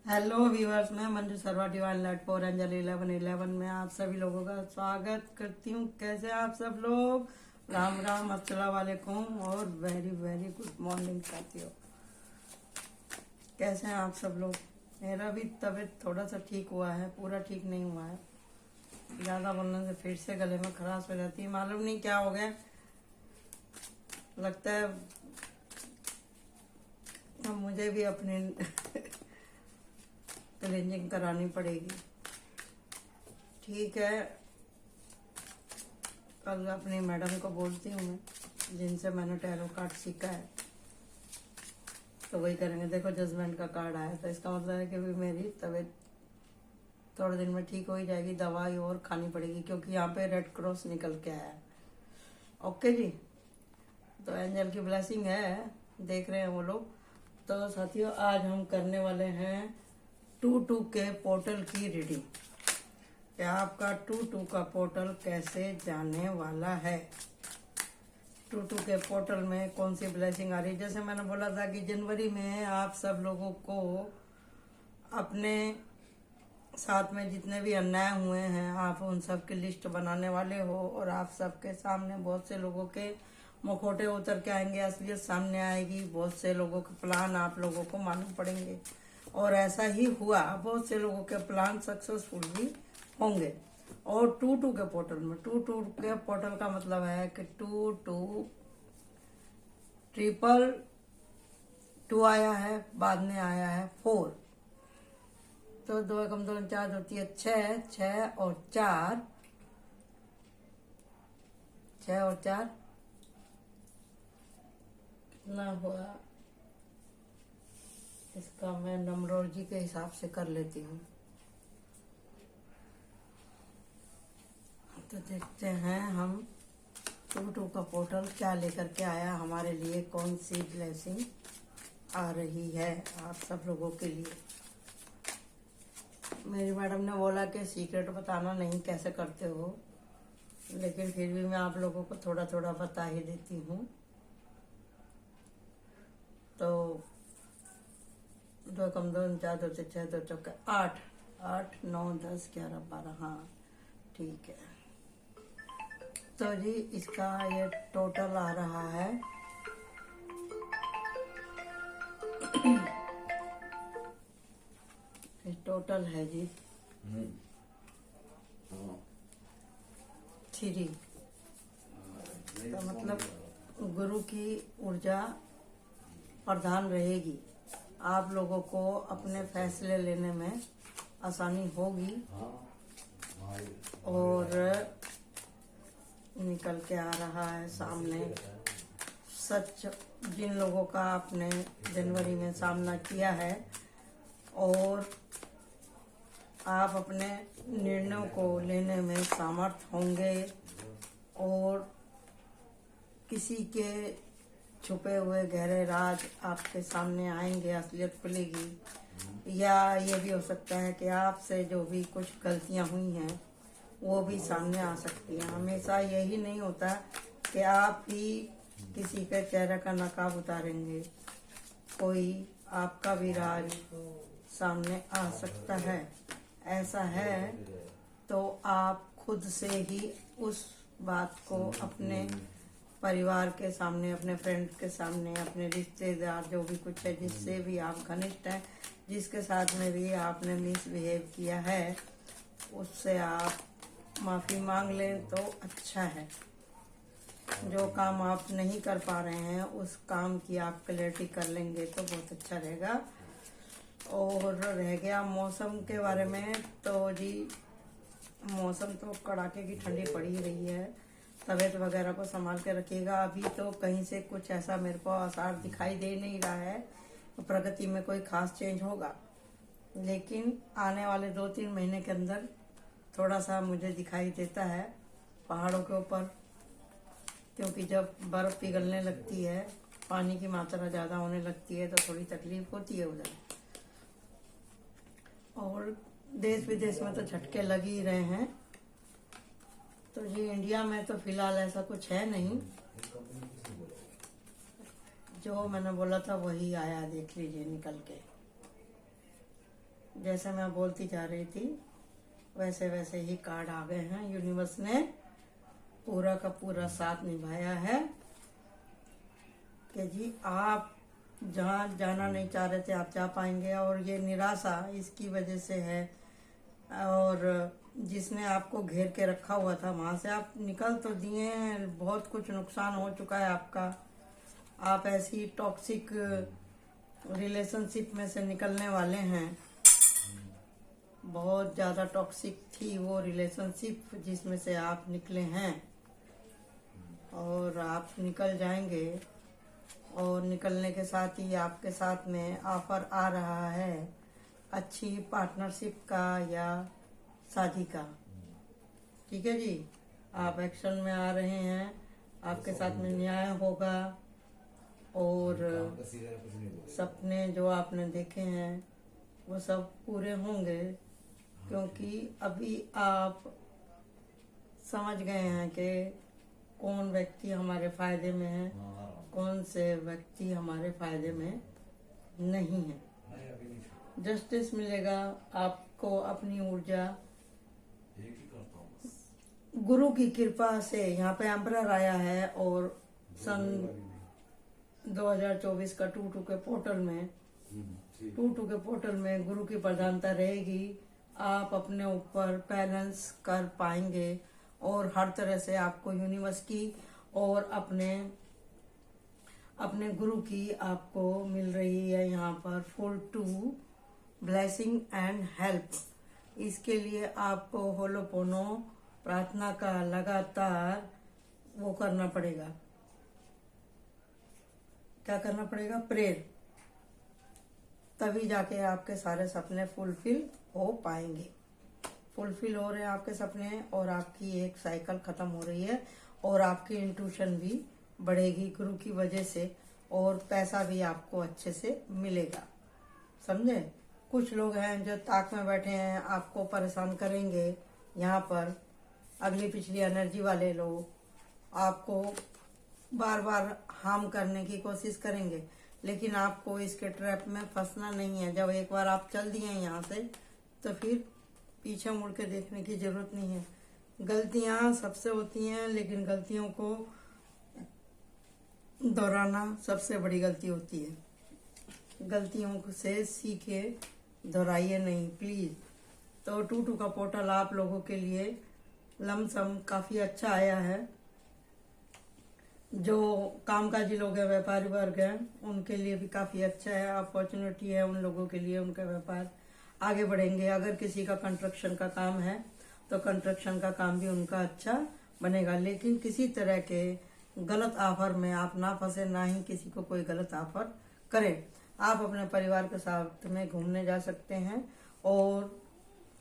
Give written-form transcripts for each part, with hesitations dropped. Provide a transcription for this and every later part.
Hello viewers, मैं मंजू सरवा divine light for angel 1111 में आप सभी लोगों का स्वागत करती हूँ। कैसे आप सब लोग? राम राम, अस्सलाम वालेकुम और वेरी वेरी गुड मॉर्निंग साथियों। कैसे हैं आप सब लोग? मेरा भी तबीयत थोड़ा सा ठीक हुआ है, पूरा ठीक नहीं हुआ है। ज़्यादा बोलने से फिर से गले में खराश हो जाती है, मालूम नहीं क्या हो गया। लगता है अब मुझे भी अपनी क्लीनिंग करानी पड़ेगी। ठीक है, कल अपनी मैडम को बोलती हूँ मैं, जिनसे मैंने टैरो कार्ड सीखा है, तो वही करेंगे। देखो जजमेंट का कार्ड आया, तो इसका मतलब है कि भी मेरी तबीयत थोड़े दिन में ठीक हो ही जाएगी। दवाई और खानी पड़ेगी क्योंकि यहाँ पे रेड क्रॉस निकल के आया है। ओके जी, तो एंजल की ब्लेसिंग है, देख रहे हैं वो लोग। तो साथियों, आज हम करने वाले हैं 2-2 के पोर्टल की रीडिंग। क्या आपका 2-2 का पोर्टल कैसे जाने वाला है? 2-2 के पोर्टल में कौन सी ब्लेसिंग आ रही है? जैसे मैंने बोला था कि जनवरी में आप सब लोगों को अपने साथ में जितने भी अन्याय हुए हैं, आप उन सब की लिस्ट बनाने वाले हो और आप सबके सामने बहुत से लोगों के मुखौटे उतर के आएंगे, असलियत सामने आएगी। बहुत से लोगों के प्लान आप लोगों को मालूम पड़ेंगे और ऐसा ही हुआ। बहुत से लोगों के प्लान सक्सेसफुल भी होंगे। और 2-2 के पोर्टल में, 2-2 के पोर्टल का मतलब है कि 2-2 ट्रिपल 2 आया है, बाद में आया है 4, तो 2 एकम 2 4 होती है 6, 6 और 4, 6 और 4 कितना हुआ? इसका मैं नंबरोलॉजी के हिसाब से कर लेती हूँ। तो देखते हैं हम 2-2 का पोर्टल क्या लेकर के आया हमारे लिए, कौन सी ब्लेसिंग आ रही है आप सब लोगों के लिए। मेरी मैडम ने बोला कि सीक्रेट बताना नहीं, कैसे करते हो, लेकिन फिर भी मैं आप लोगों को थोड़ा थोड़ा बता ही देती हूँ। तो 2 कम 2 4 2 6 2 चौके 8, 8 9 10 11 12, हाँ ठीक है। तो जी इसका ये टोटल आ रहा है टोटल है जी 3। तो मतलब गुरु की ऊर्जा प्रधान रहेगी, आप लोगों को अपने फैसले लेने में आसानी होगी। और निकल के आ रहा है सामने सच, जिन लोगों का आपने जनवरी में सामना किया है और आप अपने निर्णयों को लेने में सामर्थ होंगे और किसी के छुपे हुए गहरे राज आपके सामने आएंगे, असलियत खुलेगी। या ये भी हो सकता है कि आपसे जो भी कुछ गलतियां हुई हैं वो भी सामने आ सकती हैं। हमेशा यही नहीं होता कि आप ही किसी के चेहरे का नकाब उतारेंगे, कोई आपका भी राज सामने आ सकता है। ऐसा है तो आप खुद से ही उस बात को अपने परिवार के सामने, अपने फ्रेंड के सामने, अपने रिश्तेदार जो भी कुछ है, जिससे भी आप घनिष्ठ हैं, जिसके साथ में भी आपने मिसबिहेव किया है, उससे आप माफ़ी मांग लें तो अच्छा है। जो काम आप नहीं कर पा रहे हैं उस काम की आप क्लैरिटी कर लेंगे तो बहुत अच्छा रहेगा। और रह गया मौसम के बारे में, तो जी मौसम तो कड़ाके की ठंडी पड़ी ही रही है। तबीयत वगैरह को संभाल के रखिएगा। अभी तो कहीं से कुछ ऐसा मेरे को आसार दिखाई दे नहीं रहा है तो प्रगति में कोई खास चेंज होगा, लेकिन आने वाले 2-3 महीने के अंदर थोड़ा सा मुझे दिखाई देता है पहाड़ों के ऊपर, क्योंकि जब बर्फ़ पिघलने लगती है, पानी की मात्रा ज़्यादा होने लगती है, तो थोड़ी तकलीफ होती है उधर। और देश विदेश में तो झटके लग ही रहे हैं। तो जी इंडिया में तो फिलहाल ऐसा कुछ है नहीं, जो मैंने बोला था वही आया, देख लीजिए निकल के। जैसे मैं बोलती जा रही थी वैसे वैसे ही कार्ड आ गए हैं। यूनिवर्स ने पूरा का पूरा साथ निभाया है कि जी आप जहाँ जाना नहीं चाह रहे थे आप जा पाएंगे। और ये निराशा इसकी वजह से है, और जिसने आपको घेर के रखा हुआ था वहां से आप निकल तो दिए हैं, बहुत कुछ नुकसान हो चुका है आपका। आप ऐसी टॉक्सिक रिलेशनशिप में से निकलने वाले हैं। बहुत ज़्यादा टॉक्सिक थी वो रिलेशनशिप जिसमें से आप निकले हैं, और आप निकल जाएंगे। और निकलने के साथ ही आपके साथ में ऑफर आ रहा है अच्छी पार्टनरशिप का या शादी का। ठीक है जी, आप एक्शन में आ रहे हैं, आपके साथ में न्याय होगा, और सपने जो आपने देखे हैं वो सब पूरे होंगे। क्योंकि अभी आप समझ गए हैं कि कौन व्यक्ति हमारे फायदे में है, कौन से व्यक्ति हमारे फायदे में नहीं है। जस्टिस मिलेगा आपको, अपनी ऊर्जा गुरु की कृपा से। यहाँ पे एम्परर आया है, और सन 2024 का 2-2 के पोर्टल में गुरु की प्रधानता रहेगी। आप अपने ऊपर बैलेंस कर पाएंगे, और हर तरह से आपको यूनिवर्स की और अपने गुरु की आपको मिल रही है यहाँ पर full to blessing and help. इसके लिए आपको होलोपोनो प्रार्थना का लगातार वो करना पड़ेगा। क्या करना पड़ेगा? प्रेयर। तभी जाके आपके सारे सपने फुलफिल हो पाएंगे। फुलफिल हो रहे हैं आपके सपने, और आपकी एक साइकिल खत्म हो रही है, और आपकी इंट्यूशन भी बढ़ेगी गुरु की वजह से, और पैसा भी आपको अच्छे से मिलेगा। समझे? कुछ लोग हैं जो ताक में बैठे हैं, आपको परेशान करेंगे। यहाँ पर अगली पिछली एनर्जी वाले लोग आपको बार बार हार्म करने की कोशिश करेंगे, लेकिन आपको इसके ट्रैप में फंसना नहीं है। जब एक बार आप चल दिए यहाँ से, तो फिर पीछे मुड़ के देखने की जरूरत नहीं है। गलतियां सबसे होती हैं, लेकिन गलतियों को दोहराना सबसे बड़ी गलती होती है। गलतियों से सीखे, दोहराइए नहीं प्लीज। तो 2-2 का पोर्टल आप लोगों के लिए लमसम काफी अच्छा आया है। जो कामकाजी लोग हैं, व्यापारी वर्ग हैं, उनके लिए भी काफी अच्छा है। अपॉर्चुनिटी है उन लोगों के लिए, उनका व्यापार आगे बढ़ेंगे। अगर किसी का कंस्ट्रक्शन का काम है तो कंस्ट्रक्शन का काम भी उनका अच्छा बनेगा। लेकिन किसी तरह के गलत ऑफर में आप ना फंसे, ना ही किसी को कोई गलत ऑफर करें। आप अपने परिवार के साथ में घूमने जा सकते हैं, और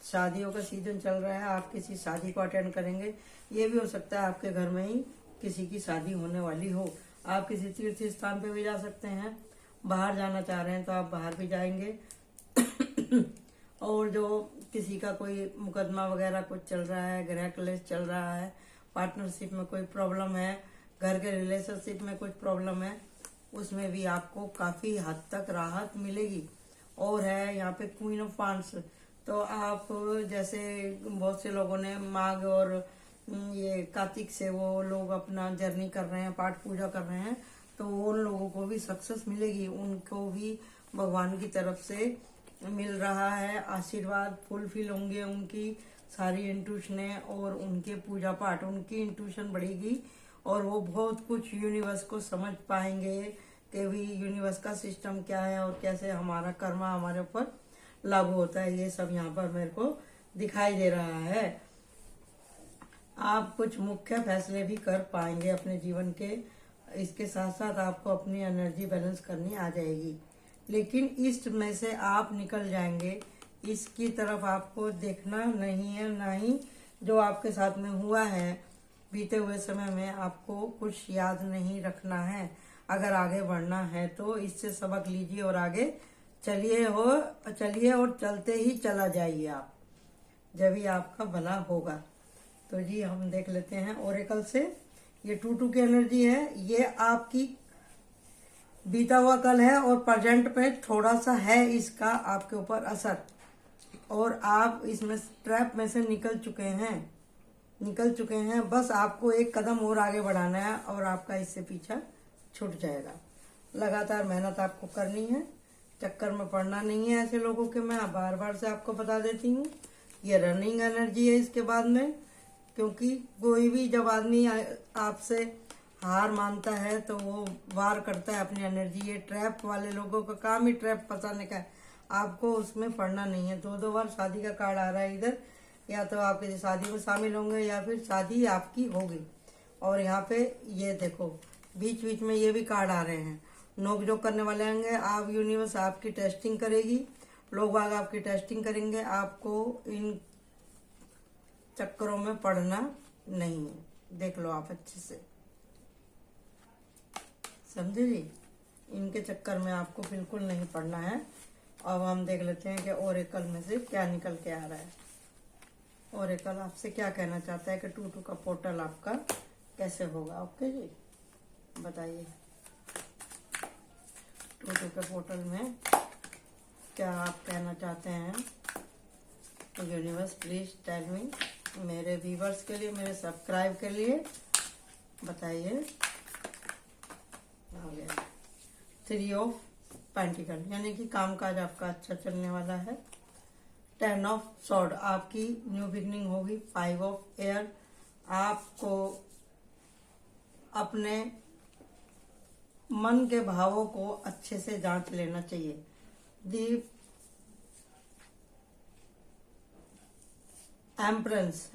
शादियों का सीजन चल रहा है, आप किसी शादी को अटेंड करेंगे। ये भी हो सकता है आपके घर में ही किसी की शादी होने वाली हो। आप किसी तीर्थ स्थान पे भी जा सकते हैं। बाहर जाना चाह रहे हैं तो आप बाहर भी जाएंगे। और जो किसी का कोई मुकदमा वगैरह कुछ चल रहा है, गृह क्लेश चल रहा है, पार्टनरशिप में कोई प्रॉब्लम है, घर के रिलेशनशिप में कुछ प्रॉब्लम है, उसमें भी आपको काफी हद तक राहत मिलेगी। और है यहाँ पे क्वीन ऑफ वांड्स। तो आप जैसे बहुत से लोगों ने माघ और ये कार्तिक से वो लोग अपना जर्नी कर रहे हैं, पाठ पूजा कर रहे हैं, तो उन लोगों को भी सक्सेस मिलेगी। उनको भी भगवान की तरफ से मिल रहा है आशीर्वाद। फुलफिल होंगे उनकी सारी इंट्यूशनें, और उनके पूजा पाठ, उनकी इंट्यूशन बढ़ेगी, और वो बहुत कुछ यूनिवर्स को समझ पाएंगे कि भी यूनिवर्स का सिस्टम क्या है और कैसे हमारा कर्मा हमारे ऊपर लागू होता है। ये सब यहाँ पर मेरे को दिखाई दे रहा है। आप कुछ मुख्य फैसले भी कर पाएंगे अपने जीवन के। इसके साथ साथ आपको अपनी एनर्जी बैलेंस करनी आ जाएगी। लेकिन ईस्ट में से आप निकल जाएंगे, इसकी तरफ आपको देखना नहीं है, ना ही जो आपके साथ में हुआ है बीते हुए समय में आपको कुछ याद नहीं रखना है। अगर आगे बढ़ना है तो इससे सबक लीजिए और आगे चलिए और चलते ही चला जाइए आप, जब ही आपका भला होगा। तो जी हम देख लेते हैं ओरेकल से। ये 2-2 की एनर्जी है। ये आपकी बीता हुआ कल है, और प्रेजेंट में थोड़ा सा है इसका आपके ऊपर असर। और आप इसमें ट्रैप में से निकल चुके हैं। बस आपको एक कदम और आगे बढ़ाना है और आपका इससे पीछा छूट जाएगा। लगातार मेहनत आपको करनी है, चक्कर में पड़ना नहीं है ऐसे लोगों के। मैं बार बार से आपको बता देती हूँ, ये रनिंग एनर्जी है इसके बाद में। क्योंकि कोई भी जब आदमी आपसे हार मानता है तो वो वार करता है अपनी एनर्जी। ये ट्रैप वाले लोगों का काम ही ट्रैप फंसाने का है, आपको उसमें पड़ना नहीं है। 2-2 बार शादी का कार्ड आ रहा है इधर, या तो आप किसी शादी में शामिल होंगे या फिर शादी आपकी होगी। और यहाँ पे ये देखो बीच बीच में ये भी कार्ड आ रहे हैं, नोक झोंक करने वाले होंगे आप। यूनिवर्स आपकी टेस्टिंग करेगी, लोग बाग आपकी टेस्टिंग करेंगे। आपको इन चक्करों में पड़ना नहीं है, देख लो आप अच्छे से, समझे जी। इनके चक्कर में आपको बिल्कुल नहीं पड़ना है। अब हम देख लेते हैं कि ओरेकल में से क्या निकल के आ रहा है। ओरेकल आपसे क्या कहना चाहता है कि 2-2 का पोर्टल आपका कैसे होगा। ओके जी, बताइए 2-2 के पोर्टल में क्या आप कहना चाहते हैं। यूनिवर्स प्लीज टेल मी, मेरे व्यूवर्स के लिए, मेरे सब्सक्राइब के लिए बताइए। आ गया 3 ऑफ पेंटिकल, यानी कि कामकाज आपका अच्छा चलने वाला है। 10 ऑफ सॉर्ड, आपकी न्यू बिगनिंग होगी। 5 ऑफ एयर, आपको अपने मन के भावों को अच्छे से जांच लेना चाहिए। दी एम्परेंस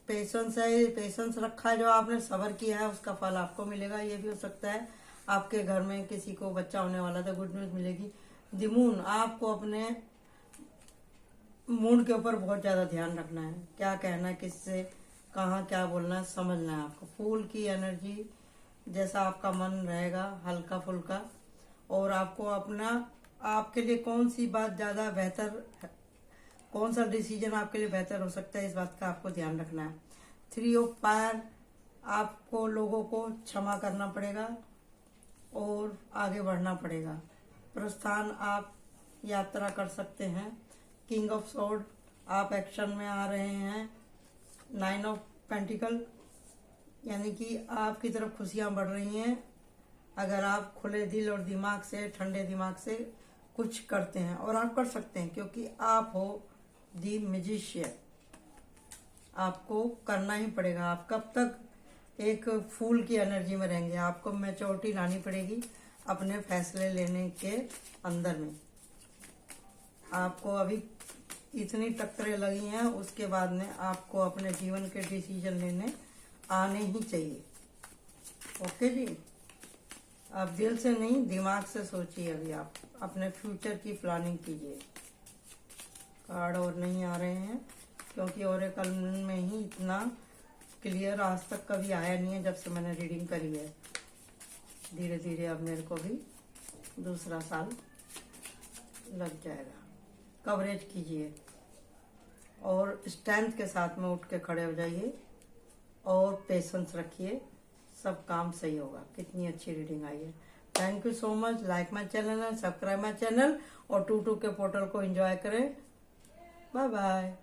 पेशेंस है, पेशेंस रखा है, जो आपने सब्र किया है उसका फल आपको मिलेगा। ये भी हो सकता है आपके घर में किसी को बच्चा होने वाला था, गुड न्यूज मिलेगी। द मून, आपको अपने मूड के ऊपर बहुत ज्यादा ध्यान रखना है, क्या कहना है, किससे कहाँ क्या बोलना है, समझना है आपको। फूल की एनर्जी, जैसा आपका मन रहेगा हल्का फुल्का। और आपको अपना, आपके लिए कौन सी बात ज्यादा बेहतर है, कौन सा डिसीजन आपके लिए बेहतर हो सकता है, इस बात का आपको ध्यान रखना है। 3 ऑफ फायर, आपको लोगों को क्षमा करना पड़ेगा और आगे बढ़ना पड़ेगा। प्रस्थान, आप यात्रा कर सकते हैं। किंग ऑफ सॉर्ड, आप एक्शन में आ रहे हैं। 9 ऑफ पेंटिकल, यानी कि आपकी तरफ खुशियां बढ़ रही हैं अगर आप खुले दिल और दिमाग से, ठंडे दिमाग से कुछ करते हैं। और आप कर सकते हैं क्योंकि आप हो दी मैजिशियन, आपको करना ही पड़ेगा। आप कब तक एक फूल की एनर्जी में रहेंगे, आपको मैच्योरिटी लानी पड़ेगी अपने फैसले लेने के अंदर में। आपको अभी इतनी टक्करें लगी हैं, उसके बाद में आपको अपने जीवन के डिसीजन लेने आने ही चाहिए। ओके जी, आप दिल से नहीं दिमाग से सोचिए, अभी आप अपने फ्यूचर की प्लानिंग कीजिए। कार्ड और नहीं आ रहे हैं क्योंकि ओरेकल में ही इतना क्लियर आज तक कभी आया नहीं है जब से मैंने रीडिंग करी है। धीरे धीरे अब मेरे को भी दूसरा साल लग जाएगा। कवरेज कीजिए और स्ट्रेंथ के साथ में उठ के खड़े हो जाइए और पेशेंस रखिए, सब काम सही होगा। कितनी अच्छी रीडिंग आई है। Thank you so much. Like my channel and subscribe my channel और 2-2 के पोर्टल को एंजॉय करें। Bye bye.